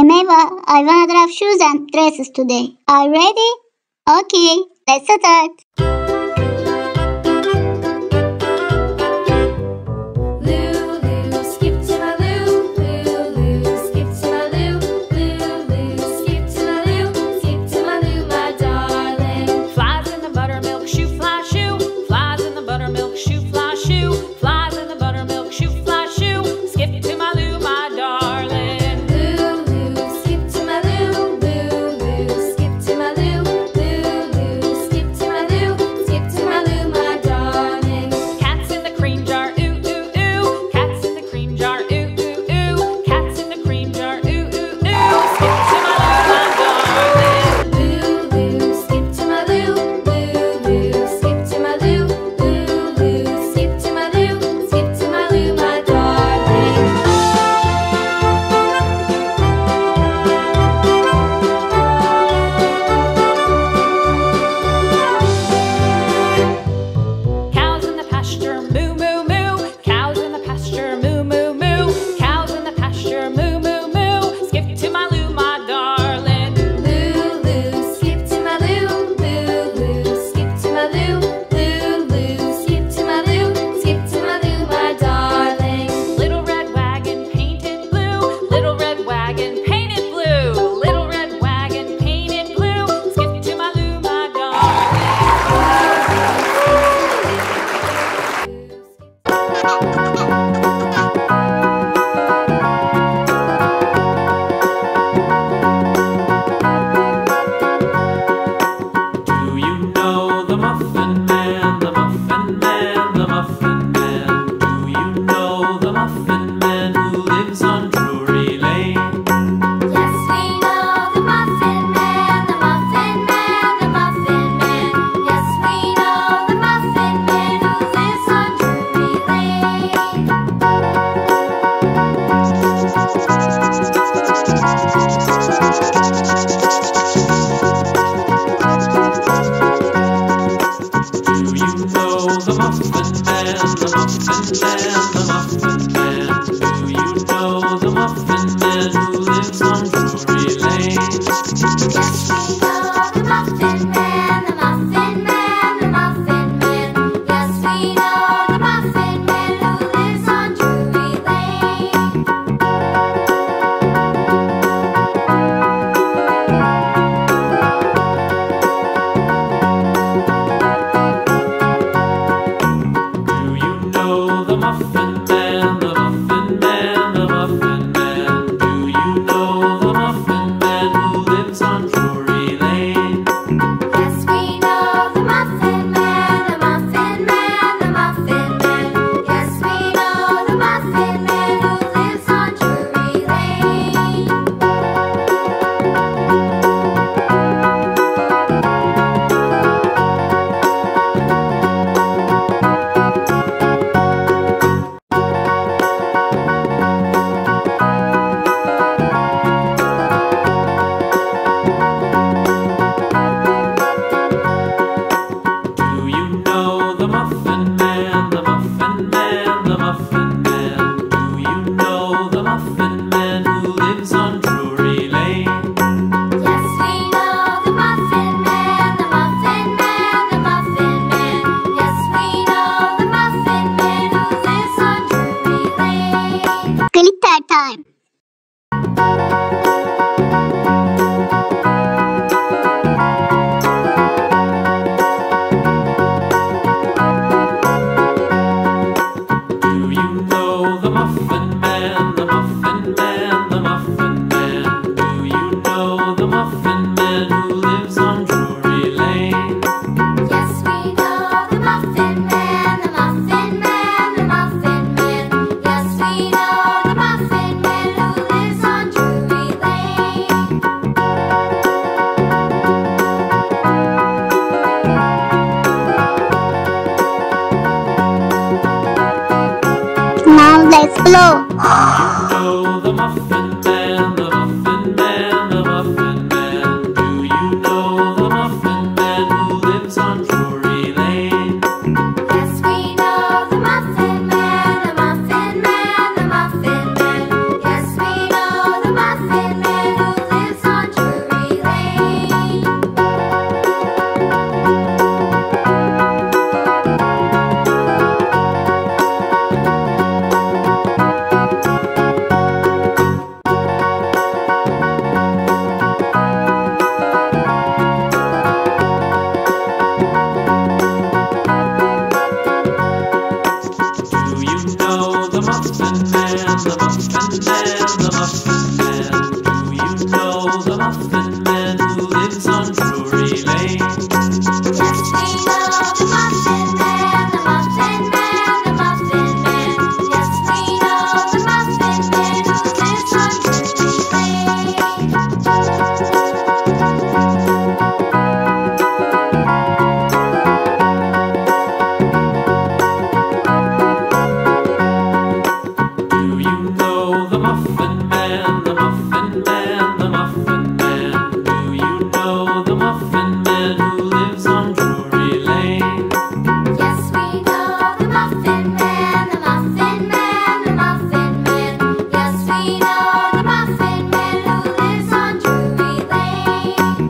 Hey Meva, I wanna draw shoes and dresses today. Are you ready? Okay, let's start. Lulu, skip to my loo. Lulu, skip to my loo. Lulu, skip to my loo. Skip to my loo, my darling. Flies in the buttermilk shoe, fly shoe. Flies in the buttermilk shoe, fly shoe. Flies in the buttermilk shoe, fly shoe. Skip to my loo, my darling. Lulu, skip to my loo. Lulu, skip to my loo. Lulu, skip to my loo. Skip to my loo, my darling. Cats in the cream jar, ooh ooh ooh. Cats in the cream jar, ooh ooh ooh. Cats in the cream jar, ooh ooh ooh. Skip to my loo, my darling. Lulu, skip to my loo. Lulu, skip to my loo. Lulu, skip to my loo. Skip to my loo, my darling. Cows in the pasture, moo moo moo. Cows in the pasture, moo moo moo. Cows in the pasture, moo moo moo. Skip to my loo, my darling. Lulu, skip to my loo. Lulu, skip to my loo. Lulu, skip to my loo. Skip to my loo, my darling. Little red wagon painted blue. Little red wagon painted blue. Little red wagon painted blue. Skip to my loo, my darling. Do you know the Muffin Man, the Muffin Man, the Muffin Man? Do you know the Muffin Man who lives on Drury Lane? Yes, we know the Muffin Man, the Muffin Man, the Muffin Man. Yes, we know the Muffin Man who lives on Drury Lane. Do you know the Muffin Man, the Muffin Man, the Muffin Man? Do you know the Muffin Man who lives on Drury Lane? Yes, we know the Muffin Man, the Muffin Man, the Muffin Man. Yes, we know the Muffin Man who lives on Drury Lane. Do you know the Muffin Man, the Muffin Man, the Muffin Man? Do you know the Muffin Man who lives on Drury Lane? Yes, we know the Muffin Man, the Muffin Man, the Muffin Man. Yes, we know the Muffin Man who lives on Drury Lane. Do you know the Muffin Man, the Muffin Man, the Muffin Man? Do you know the Muffin Man who lives on Drury Lane? Yes, we know the Muffin Man, the Muffin Man, the Muffin Man. Yes, we know the Muffin Man who lives on Drury Lane. Glitter time. Do you know the Muffin Man, the Muffin Man, the Muffin Man? Do you know the Muffin Man who lives on Drury Lane? Yes, we know the Muffin Man, the Muffin Man, the Muffin Man. Yes, we know the Muffin Man who lives on Drury Lane. Now let's blow. Know the Muffin Man, the Muffin Man, the Muffin Man. Do you know the Muffin Man who lives on Drury Lane? Yes, we know the Muffin Man, the Muffin Man, the Muffin Man. Yes, we know the Muffin Man know the Muffin Man, the Muffin Man, the Muffin Man? Do you know the Muffin Man who lives on Drury Lane? Yes, we know the Muffin Man, the Muffin Man, the Muffin Man. Yes, we know the Muffin Man who lives on Drury Lane. Do you know the Muffin Man, the Muffin Man, the Muffin Man? Do you know the Muffin Man who lives on Drury Lane? Yes, we know the Muffin Man, the Muffin Man, the Muffin Man. Yes, we know the Muffin Man who lives on Drury Lane.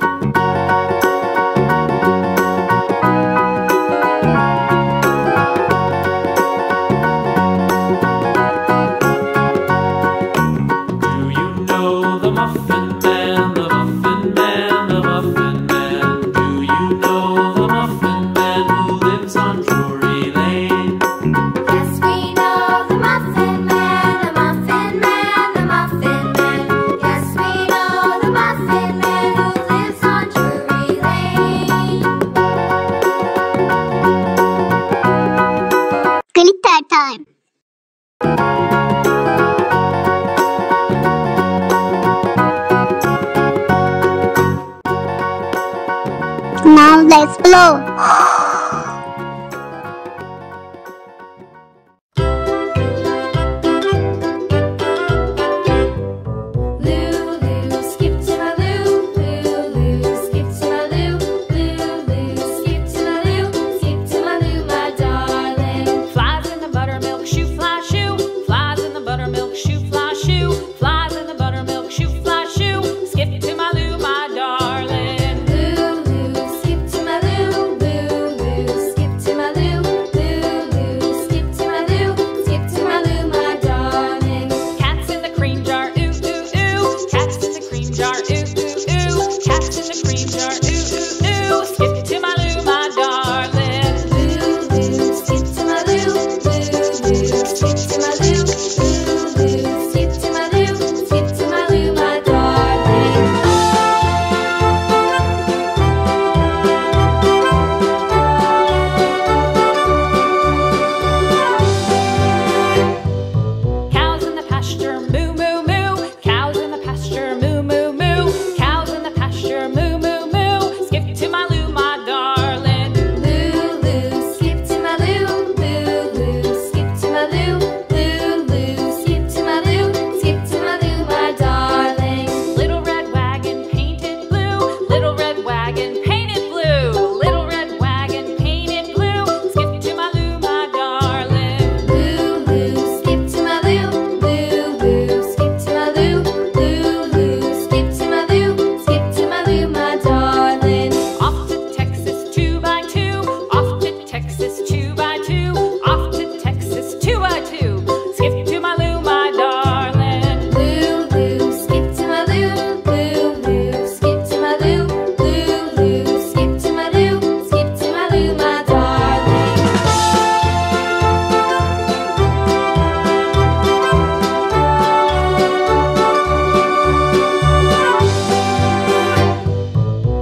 Do you know the Muffin Man, the Muffin Man, the Muffin Man? Do you know the Muffin Man who lives on Drury Lane? Yes, we know the Muffin Man, the Muffin Man, the Muffin Man. Yes, we know the Muffin Man who lives on Drury Lane. Glitter time. Now let's blow. Lulu, skip to my loo. Lulu, skip to my loo. Lulu, skip to my loo. Skip to my loo, my darling. Flies in the buttermilk shoe, fly shoe. Flies in the buttermilk shoe, fly shoe. Flies in the buttermilk shoe, fly shoe. Skip to my loo, my darling. Lulu, skip to my loo. Lulu, skip to my loo. Lulu, skip to my loo. Skip to my loo, my darling. Cats in the cream jar, ooh ooh ooh. Cats in the cream jar, ooh ooh ooh. Cats in the cream jar, ooh ooh ooh. Skip to my loo, my darling. Lulu, skip to my loo. Lulu, skip to my loo. Lulu, skip to my loo. Skip to my loo, my darling. Cows in the pasture, moo moo moo. Cows in the pasture, moo moo moo. Cows in the pasture, moo moo moo. Skip to my loo, my darling. Lulu, skip to my loo. Lulu, skip to my loo. Lulu, skip to my loo. Skip to my loo, my darling. Little red wagon painted blue. Little red wagon painted blue. Little red wagon painted blue. Skip to my loo, my darling. Lulu, skip to my loo. Lulu, skip to my loo. Lulu, skip to my loo. Skip to my loo, my darling. Off to Texas 2x2. Off to Texas 2x2. Off to Texas 2x2. Skip to my loo, my darling. Lulu, skip to my loo. Lulu, skip to my loo. Lulu, skip to my loo. Skip to my loo, my darling.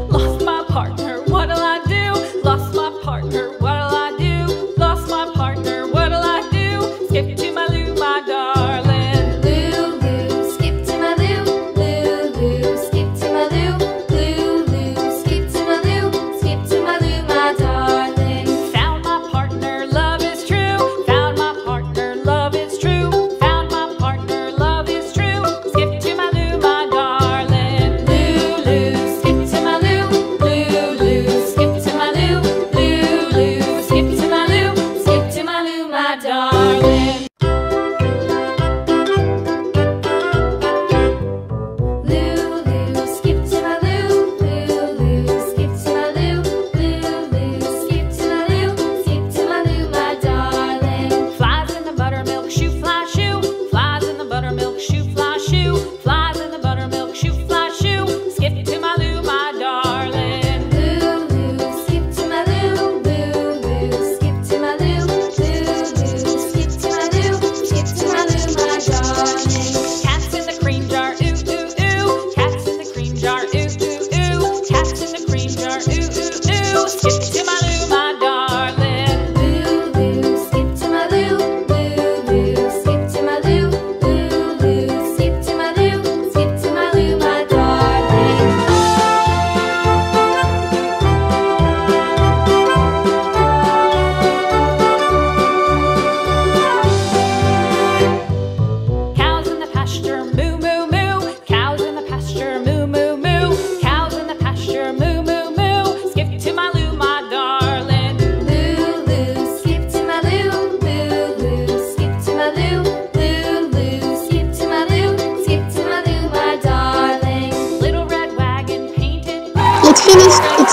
Lost my partner, what'll I do? Lost my partner, what'll I do? Lost my partner, what'll I do? Skip to my loo, my darling. Lulu, skip to my loo. Lulu, skip to my loo. Lulu, skip to my loo. Skip to my loo, my darling. Found my partner, love is true. Found my partner, love is true. Found my partner, love is true. Skip to my loo, my darling. Lulu, skip to my loo. Lulu, skip to my loo. Lulu, skip to my loo. Skip to my loo, my darling. Lulu, skip to my loo. Lulu, skip to my loo. Lulu, skip to my loo. Skip to my loo, my darling. Flies in the buttermilk shoe, fly shoe. Flies in the buttermilk shoe, fly shoe. Flies in the buttermilk shoe, fly shoe. Skip to my loo, my darling. Lulu, skip to my loo. Lulu, skip to my loo. Lulu, skip to my loo.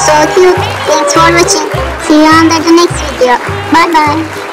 so cute. Thanks for watching. See you under the next video. Bye bye.